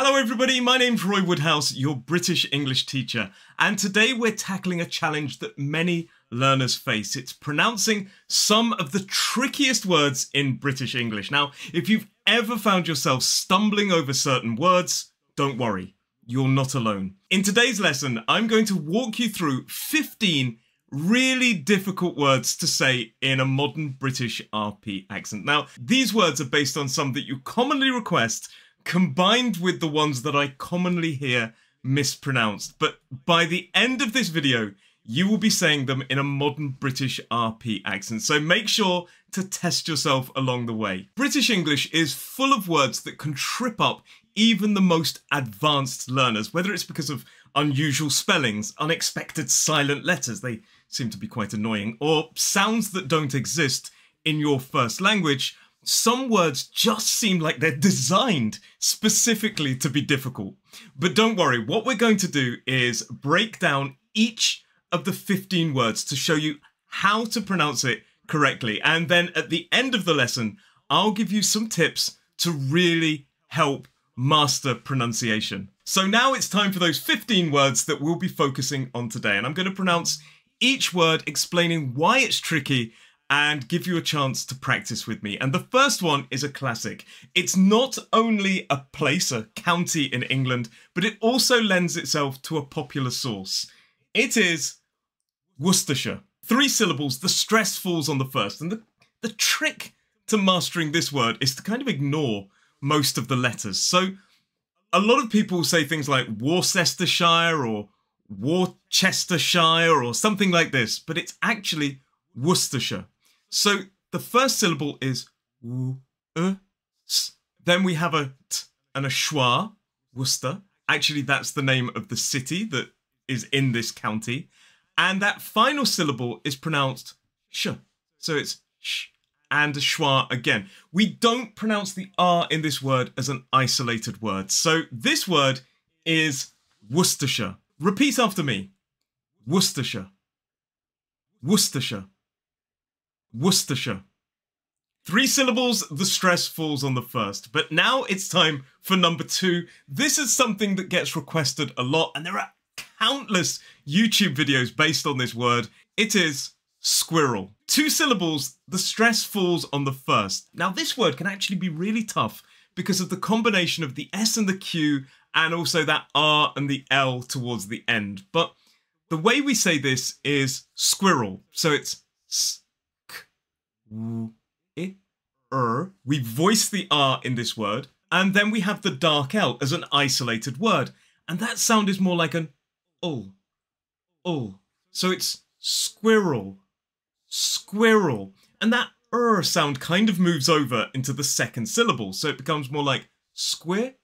Hello everybody, my name's Roy Woodhouse, your British English teacher, and today we're tackling a challenge that many learners face. It's pronouncing some of the trickiest words in British English. Now, if you've ever found yourself stumbling over certain words, don't worry, you're not alone. In today's lesson, I'm going to walk you through 15 really difficult words to say in a modern British RP accent. Now, these words are based on some that you commonly request, combined with the ones that I commonly hear mispronounced. But by the end of this video, you will be saying them in a modern British RP accent. So make sure to test yourself along the way. British English is full of words that can trip up even the most advanced learners, whether it's because of unusual spellings, unexpected silent letters, they seem to be quite annoying, or sounds that don't exist in your first language. Some words just seem like they're designed specifically to be difficult. But don't worry, what we're going to do is break down each of the 15 words to show you how to pronounce it correctly. And then at the end of the lesson, I'll give you some tips to really help master pronunciation. So now it's time for those 15 words that we'll be focusing on today. And I'm going to pronounce each word, explaining why it's tricky, and give you a chance to practice with me. And the first one is a classic. It's not only a place, a county in England, but it also lends itself to a popular source. It is Worcestershire. 3 syllables, the stress falls on the first. And the trick to mastering this word is to kind of ignore most of the letters. So a lot of people say things like Worcestershire or Worcestershire or something like this, but it's actually Worcestershire. So the first syllable is w, s. Then we have a t and a schwa, Worcester. Actually, that's the name of the city that is in this county. And that final syllable is pronounced sh. So it's sh and a schwa again. We don't pronounce the R in this word as an isolated word. So this word is Worcestershire. Repeat after me. Worcestershire. Worcestershire. Worcestershire. 3 syllables, the stress falls on the first. But now it's time for number 2. This is something that gets requested a lot, and there are countless YouTube videos based on this word. It is squirrel. 2 syllables, the stress falls on the first. Now this word can actually be really tough because of the combination of the S and the Q and also that R and the L towards the end. But the way we say this is squirrel. So it's s, k, w, I, We voice the R in this word, and then we have the dark L as an isolated word. And that sound is more like an ul. So it's squirrel, squirrel. And that sound kind of moves over into the second syllable. So it becomes more like squirrel,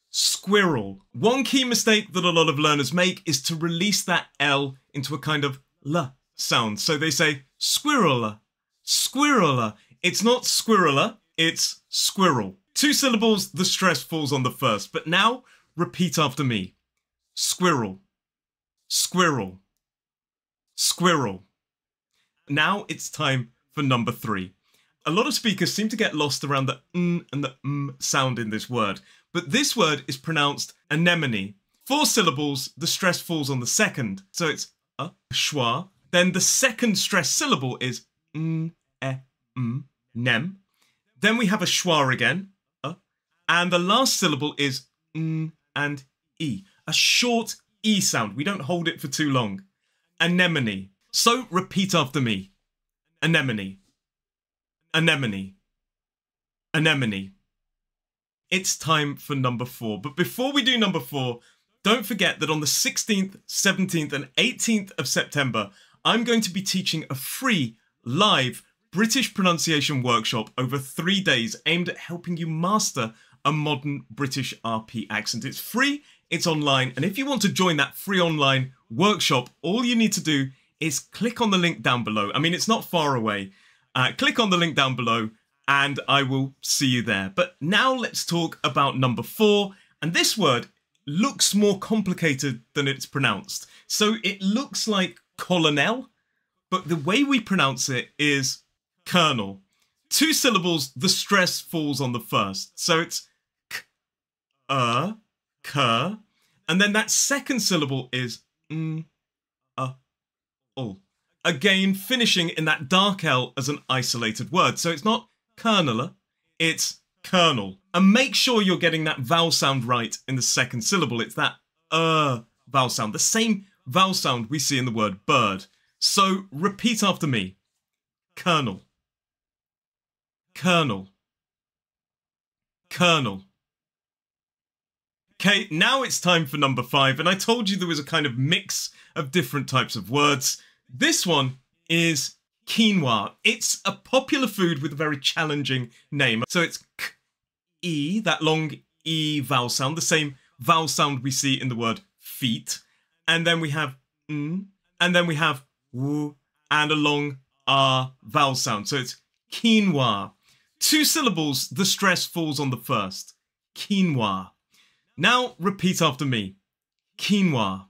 squirrel. One key mistake that a lot of learners make is to release that L into a kind of L sound. So they say squirrel, squirrel. It's not squirrel, it's squirrel. 2 syllables, the stress falls on the first. But now repeat after me. Squirrel, squirrel, squirrel. Now it's time for number 3. A lot of speakers seem to get lost around the n and the sound in this word, but this word is pronounced anemone. 4 syllables, the stress falls on the second, so it's a, schwa. Then the second stress syllable is nem. Then we have a schwa again, and the last syllable is and e, a short e sound. We don't hold it for too long. Anemone. So repeat after me. Anemone. Anemone. Anemone. It's time for number 4. But before we do number 4, don't forget that on the 16th, 17th and 18th of September, I'm going to be teaching a free, live British pronunciation workshop over 3 days aimed at helping you master a modern British RP accent. It's free, it's online, and if you want to join that free online workshop, all you need to do is click on the link down below. I mean, it's not far away. Click on the link down below and I will see you there. But now let's talk about number 4. And this word looks more complicated than it's pronounced. So it looks like colonel, but the way we pronounce it is Colonel. 2 syllables, the stress falls on the first. So it's K. And then that second syllable is ul. Again, finishing in that dark L as an isolated word. So it's not kernel, it's kernel. And make sure you're getting that vowel sound right in the second syllable. It's that vowel sound, the same vowel sound we see in the word bird. So repeat after me. Kernel. Kernel. Kernel. Okay, now it's time for number 5, and I told you there was a kind of mix of different types of words. This one is quinoa. It's a popular food with a very challenging name. So it's k-e, that long E vowel sound, the same vowel sound we see in the word feet. And then we have n, and then we have w, and a long R vowel sound. So it's quinoa. 2 syllables, the stress falls on the first. Quinoa. Now repeat after me. Quinoa.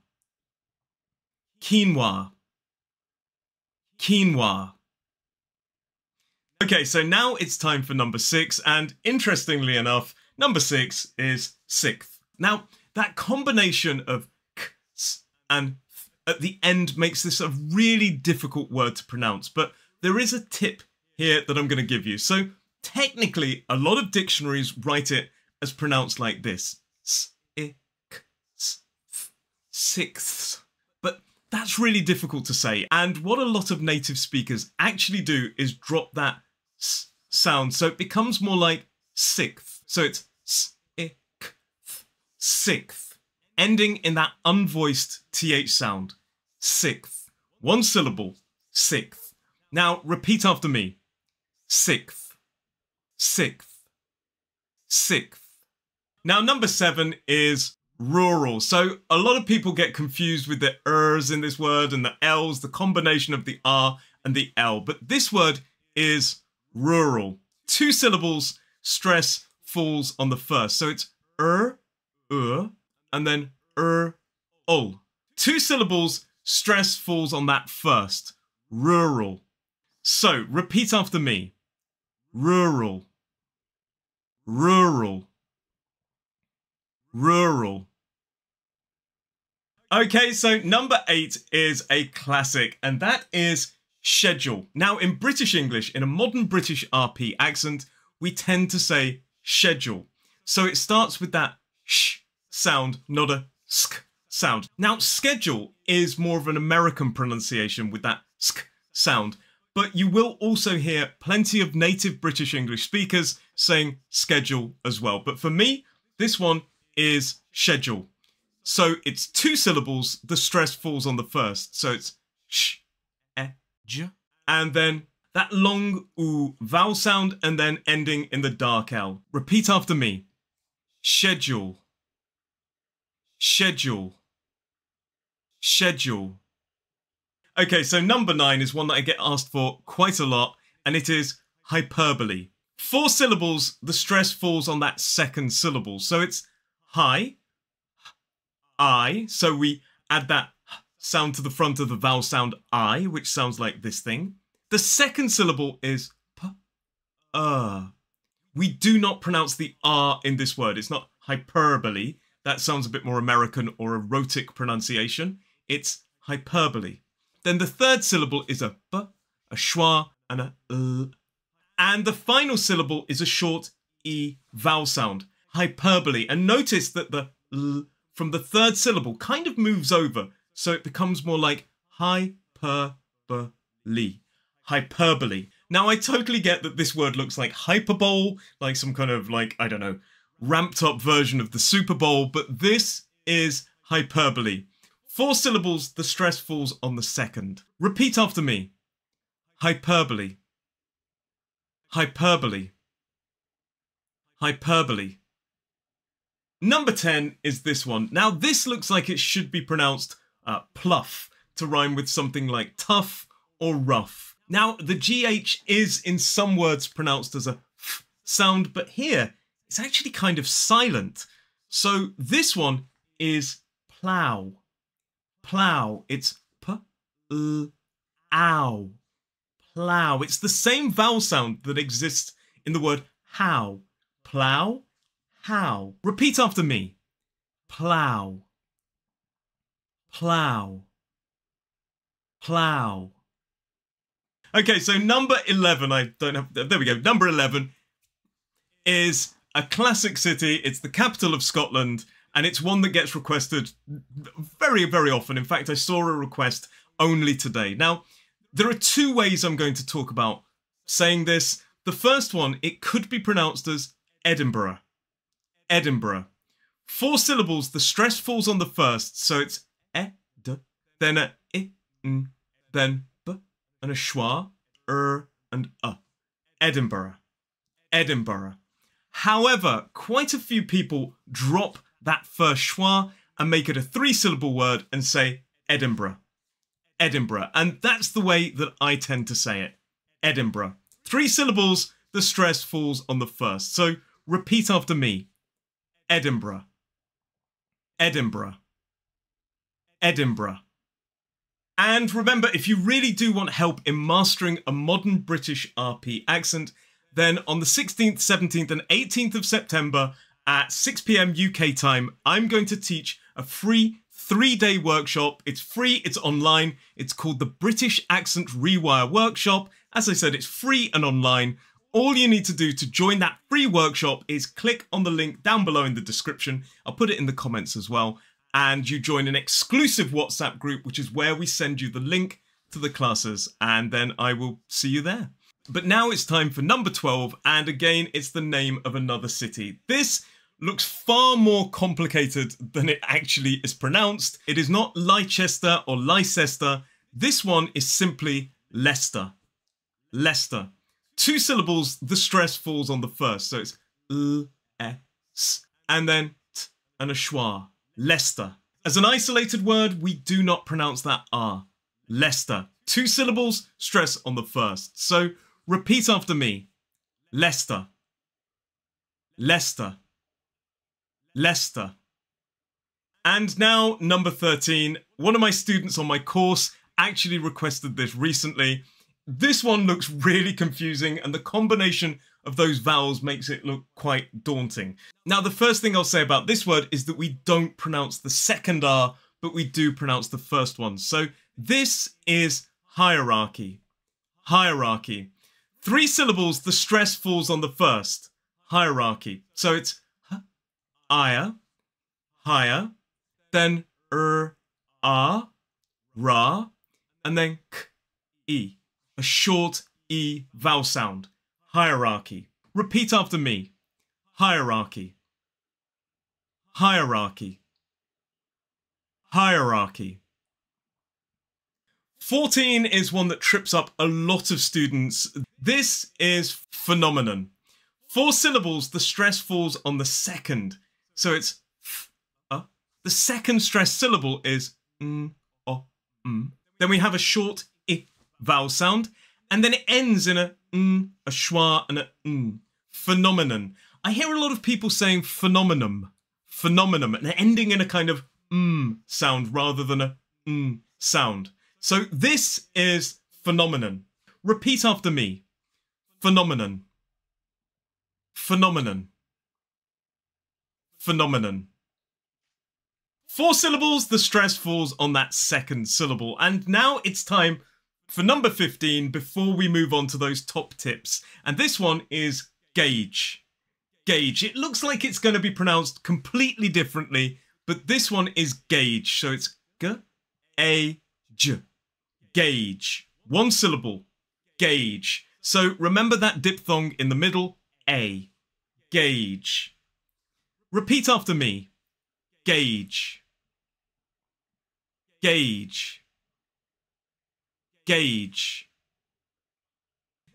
Quinoa. Quinoa. Okay, so now it's time for number 6, and interestingly enough, number 6 is sixth. Now, that combination of k, s, and th at the end makes this a really difficult word to pronounce, but there is a tip here that I'm going to give you. So, technically, a lot of dictionaries write it as pronounced like this. Sixths. But that's really difficult to say. And what a lot of native speakers actually do is drop that s sound. So it becomes more like sixth. So it's sixth. Ending in that unvoiced th sound. Sixth. 1 syllable. Sixth. Now repeat after me. Sixth. Sixth. Sixth. Now, number 7 is rural. So a lot of people get confused with the ers in this word and the L's, the combination of the R and the L. But this word is rural. 2 syllables, stress falls on the first. So it's and then ul. 2 syllables, stress falls on that first. Rural. So repeat after me. Rural. Rural. Rural. Okay, so number 8 is a classic, and that is schedule. Now, in British English, in a modern British RP accent, we tend to say schedule. So it starts with that sh sound, not a sk sound. Now, schedule is more of an American pronunciation with that sk sound, but you will also hear plenty of native British English speakers saying schedule as well. But for me, this one is schedule. So it's 2 syllables, the stress falls on the first. So it's sh, j, and then that long oo vowel sound, and then ending in the dark L. Repeat after me. Schedule. Schedule. Schedule. Okay, so number 9 is one that I get asked for quite a lot, and it is hyperbole. 4 syllables, the stress falls on that second syllable. So it's hi, I, so we add that sound to the front of the vowel sound I, which sounds like this thing. The second syllable is p, We do not pronounce the R in this word. It's not hyperbole. That sounds a bit more American or erotic pronunciation. It's hyperbole. Then the third syllable is a b, a schwa, and a l. And the final syllable is a short E vowel sound. Hyperbole. And notice that the L from the third syllable kind of moves over, so it becomes more like hyperbole. Hyperbole. Now, I totally get that this word looks like hyperbole, like some kind of, like, I don't know, ramped up version of the Super Bowl, but this is hyperbole. 4 syllables, the stress falls on the second. Repeat after me. Hyperbole. Hyperbole. Hyperbole. Number 10 is this one. Now, this looks like it should be pronounced pluff, to rhyme with something like tough or rough. Now, the GH is in some words pronounced as a f sound, but here it's actually kind of silent. So this one is plow. Plow. It's p-l-ow. Plow. It's the same vowel sound that exists in the word how. Plow, how. Repeat after me. Plough, plough, plough. Okay, so number 11, there we go. Number 11 is a classic city. It's the capital of Scotland, and it's one that gets requested very, very often. In fact, I saw a request only today. Now, there are two ways I'm going to talk about saying this. The first one, it could be pronounced as Edinburgh. Edinburgh. 4 syllables, the stress falls on the first, so it's e-d, then a I, n, then b, and a schwa, and a. Edinburgh. Edinburgh. However, quite a few people drop that first schwa and make it a 3-syllable word and say Edinburgh. Edinburgh. And that's the way that I tend to say it. Edinburgh. 3 syllables, the stress falls on the first. So repeat after me. Edinburgh. Edinburgh. Edinburgh. And remember, if you really do want help in mastering a modern British RP accent, then on the 16th, 17th and 18th of September at 6 PM UK time, I'm going to teach a free 3-day workshop. It's free, it's online. It's called the British Accent Rewire Workshop. As I said, it's free and online. All you need to do to join that free workshop is click on the link down below in the description. I'll put it in the comments as well. And you join an exclusive WhatsApp group, which is where we send you the link to the classes. And then I will see you there. But now it's time for number 12. And again, it's the name of another city. This looks far more complicated than it actually is pronounced. It is not Leicester or Leicester. This one is simply Leicester. Leicester. 2 syllables, the stress falls on the first. So it's L-S and then T and a schwa. Leicester. As an isolated word, we do not pronounce that R. Leicester. 2 syllables, stress on the first. So repeat after me. Leicester. Leicester. Leicester. And now number 13. One of my students on my course actually requested this recently. This one looks really confusing, and the combination of those vowels makes it look quite daunting. Now, the first thing I'll say about this word is that we don't pronounce the second R, but we do pronounce the first one. So this is hierarchy. Hierarchy. 3 syllables, the stress falls on the first. Hierarchy. So it's higher, higher, then ah, ra, and then k, e. A short E vowel sound. Hierarchy. Repeat after me. Hierarchy. Hierarchy. Hierarchy. 14 is one that trips up a lot of students. This is phenomenon. 4 syllables, the stress falls on the second. So it's the second stressed syllable is o, Then we have a short I vowel sound, and then it ends in a schwa and a phenomenon. I hear a lot of people saying phenomenon, and ending in a kind of sound rather than a sound. So this is phenomenon. Repeat after me. Phenomenon. Phenomenon. Phenomenon. 4 syllables, the stress falls on that second syllable. And now it's time for number 15 before we move on to those top tips. And this one is gauge. Gauge. It looks like it's going to be pronounced completely differently, but this one is gauge. So it's G-A-J. Gauge. 1 syllable. Gauge. So remember that diphthong in the middle. A. Gauge. Repeat after me. Gauge. Gauge. Gauge.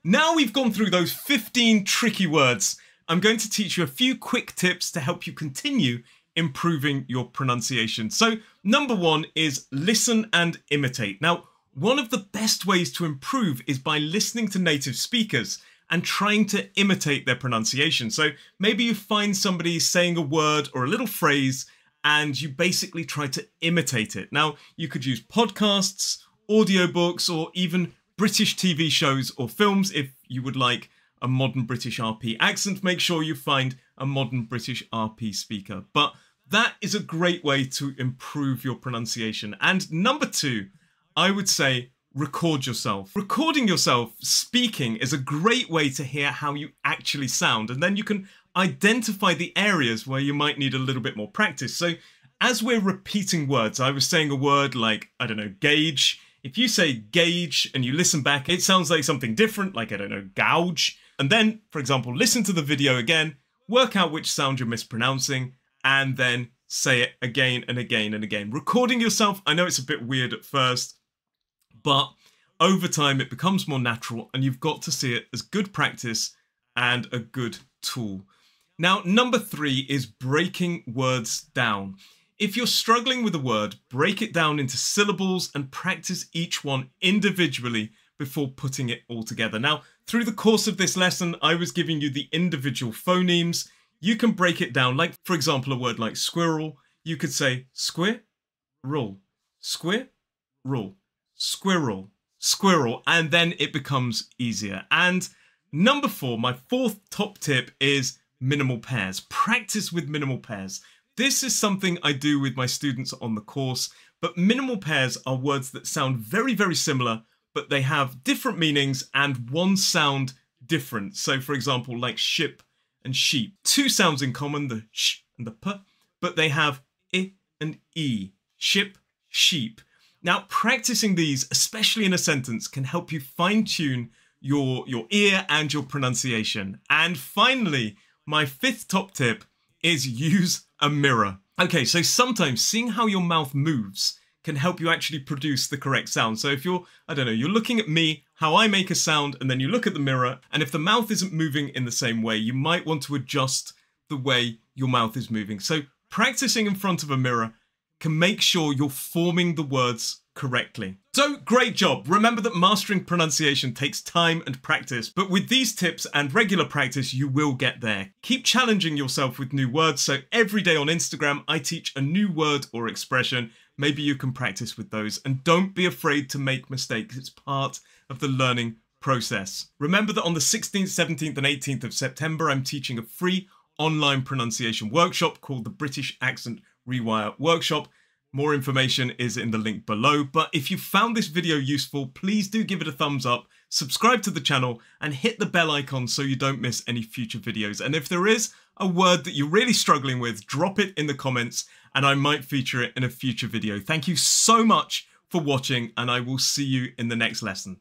Now we've gone through those 15 tricky words, I'm going to teach you a few quick tips to help you continue improving your pronunciation. So number 1 is listen and imitate. Now, one of the best ways to improve is by listening to native speakers and trying to imitate their pronunciation. So maybe you find somebody saying a word or a little phrase and you basically try to imitate it. Now, you could use podcasts, audiobooks, or even British TV shows or films if you would like a modern British RP accent. Make sure you find a modern British RP speaker. But that is a great way to improve your pronunciation. And number 2, I would say record yourself. Recording yourself speaking is a great way to hear how you actually sound, and then you can identify the areas where you might need a little bit more practice. So as we're repeating words, I was saying a word like, I don't know, gauge. If you say gauge and you listen back, it sounds like something different, like, I don't know, gouge. And then, for example, listen to the video again, work out which sound you're mispronouncing, and then say it again and again and again. Recording yourself, I know it's a bit weird at first, but over time it becomes more natural, and you've got to see it as good practice and a good tool. Now, number 3 is breaking words down. If you're struggling with a word, break it down into syllables and practice each one individually before putting it all together. Now, through the course of this lesson, I was giving you the individual phonemes. You can break it down, like, for example, a word like squirrel. You could say squirrel, squirrel, squirrel, squirrel, and then it becomes easier. And number 4, my 4th top tip is minimal pairs. Practice with minimal pairs. This is something I do with my students on the course, but minimal pairs are words that sound very, very similar, but they have different meanings and one sound different. So for example, like ship and sheep. 2 sounds in common, the sh and the p, but they have I and E. Ship, sheep. Now, practicing these, especially in a sentence, can help you fine-tune your ear and your pronunciation. And finally, my 5th top tip is use a mirror. Okay, so sometimes seeing how your mouth moves can help you actually produce the correct sound. So if you're, I don't know, you're looking at me, how I make a sound, and then you look at the mirror, and if the mouth isn't moving in the same way, you might want to adjust the way your mouth is moving. So practicing in front of a mirror can make sure you're forming the words correctly. So great job. Remember that mastering pronunciation takes time and practice, but with these tips and regular practice, you will get there. Keep challenging yourself with new words. So every day on Instagram, I teach a new word or expression. Maybe you can practice with those, and don't be afraid to make mistakes. It's part of the learning process. Remember that on the 16th, 17th and 18th of September, I'm teaching a free online pronunciation workshop called the British Accent Rewire Workshop. More information is in the link below, but if you found this video useful, please do give it a thumbs up, subscribe to the channel, and hit the bell icon so you don't miss any future videos. And if there is a word that you're really struggling with, drop it in the comments and I might feature it in a future video. Thank you so much for watching, and I will see you in the next lesson.